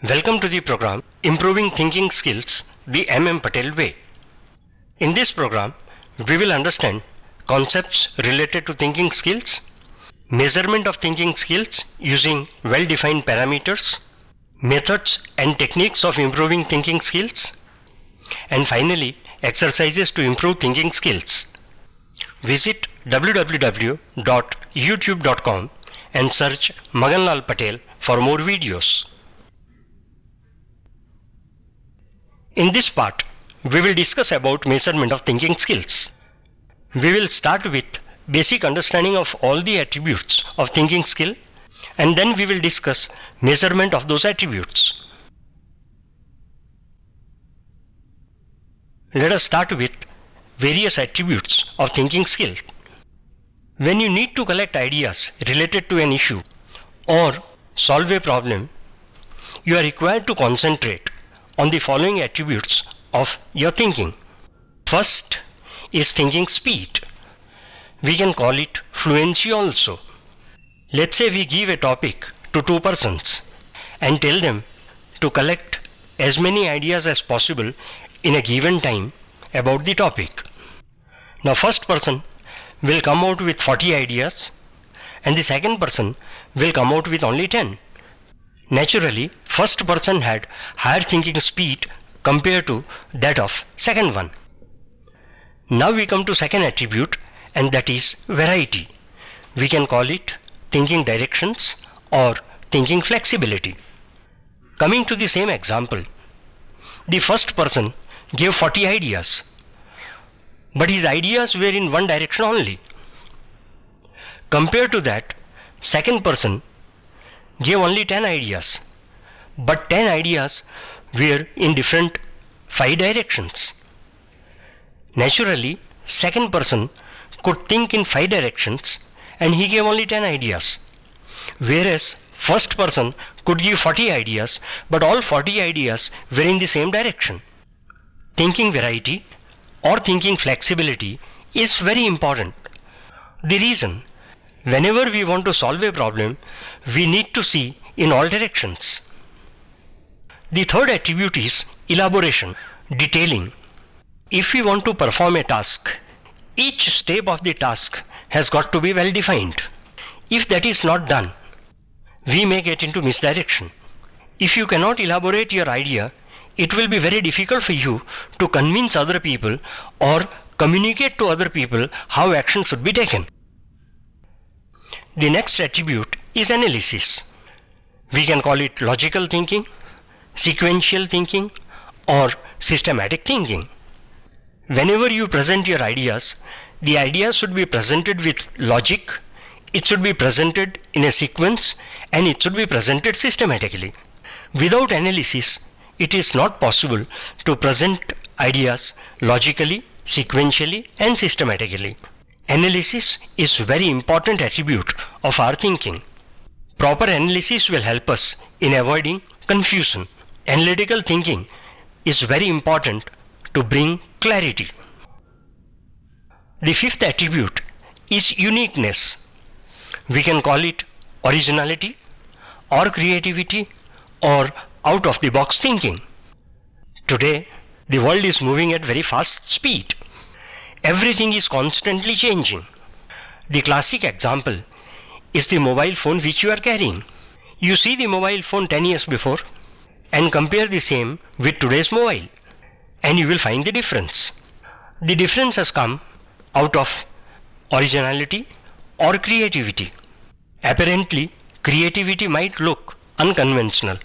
Welcome to the program Improving Thinking Skills the M.M. Patel Way. In this program, we will understand concepts related to thinking skills, measurement of thinking skills using well-defined parameters, methods and techniques of improving thinking skills, and finally, exercises to improve thinking skills. Visit www.youtube.com and search Magan Lal Patel for more videos. In this part, we will discuss about measurement of thinking skills. We will start with basic understanding of all the attributes of thinking skill, and then we will discuss measurement of those attributes. Let us start with various attributes of thinking skill. When you need to collect ideas related to an issue or solve a problem, you are required to concentrate on the following attributes of your thinking. First is thinking speed. We can call it fluency also. Let's say we give a topic to two persons and tell them to collect as many ideas as possible in a given time about the topic. Now first person will come out with 40 ideas and the second person will come out with only 10. Naturally, first person had higher thinking speed compared to that of second one. Now we come to second attribute, and that is variety. We can call it thinking directions or thinking flexibility. Coming to the same example, the first person gave 40 ideas, but his ideas were in one direction only. Compared to that, second person gave only 10 ideas, but 10 ideas were in different 5 directions. Naturally, second person could think in 5 directions and he gave only 10 ideas, whereas first person could give 40 ideas, but all 40 ideas were in the same direction. Thinking variety or thinking flexibility is very important. The reason, whenever we want to solve a problem, we need to see in all directions. The third attribute is elaboration, detailing. If we want to perform a task, each step of the task has got to be well defined. If that is not done, we may get into misdirection. If you cannot elaborate your idea, it will be very difficult for you to convince other people or communicate to other people how action should be taken. The next attribute is analysis. We can call it logical thinking, sequential thinking, or systematic thinking. Whenever you present your ideas, the ideas should be presented with logic, it should be presented in a sequence, and it should be presented systematically. Without analysis, it is not possible to present ideas logically, sequentially, and systematically. Analysis is a very important attribute of our thinking. Proper analysis will help us in avoiding confusion. Analytical thinking is very important to bring clarity. The fifth attribute is uniqueness. We can call it originality or creativity or out-of-the-box thinking. Today, the world is moving at very fast speed. Everything is constantly changing. The classic example is the mobile phone which you are carrying. You see the mobile phone 10 years before and compare the same with today's mobile, and you will find the difference. The difference has come out of originality or creativity. Apparently, creativity might look unconventional,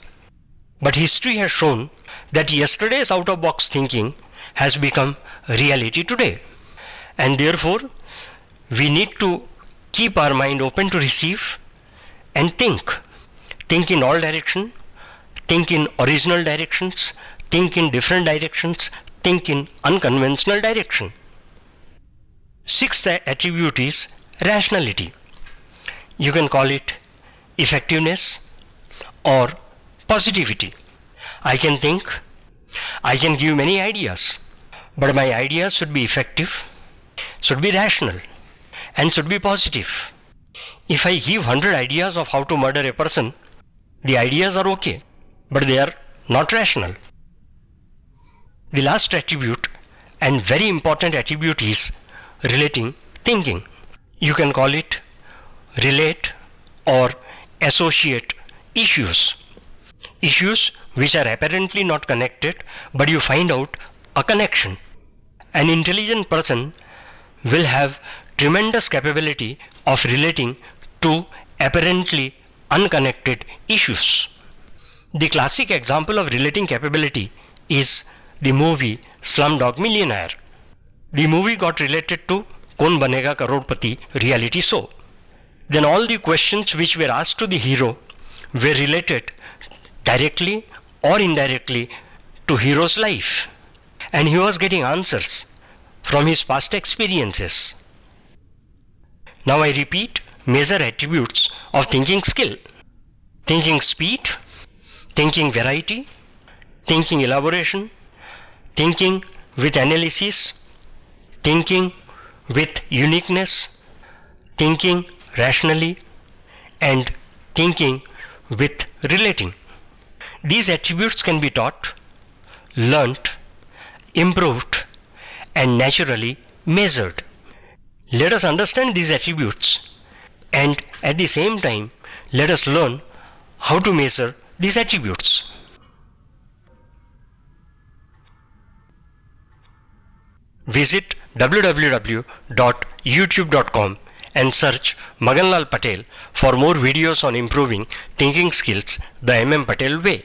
but history has shown that yesterday's out-of-box thinking has become reality today. And therefore, we need to keep our mind open to receive and think. Think in all directions, think in original directions, think in different directions, think in unconventional direction. Sixth attribute is rationality. You can call it effectiveness or positivity. I can think, I can give many ideas, but my ideas should be effective, should be rational, and should be positive. If I give 100 ideas of how to murder a person, the ideas are okay, but they are not rational. The last attribute and very important attribute is relating thinking. You can call it relate or associate issues. Issues which are apparently not connected, but you find out a connection. An intelligent person will have tremendous capability of relating to apparently unconnected issues. The classic example of relating capability is the movie Slumdog Millionaire. The movie got related to Kaun Banega Crorepati reality show. Then all the questions which were asked to the hero were related directly or indirectly to hero's life, and he was getting answers from his past experiences. Now I repeat major attributes of thinking skill: thinking speed, thinking variety, thinking elaboration, thinking with analysis, thinking with uniqueness, thinking rationally, and thinking with relating. These attributes can be taught, learnt, improved, and naturally measured. Let us understand these attributes, and at the same time let us learn how to measure these attributes. Visit www.youtube.com and search Maganlal Patel for more videos on improving thinking skills the MM Patel way.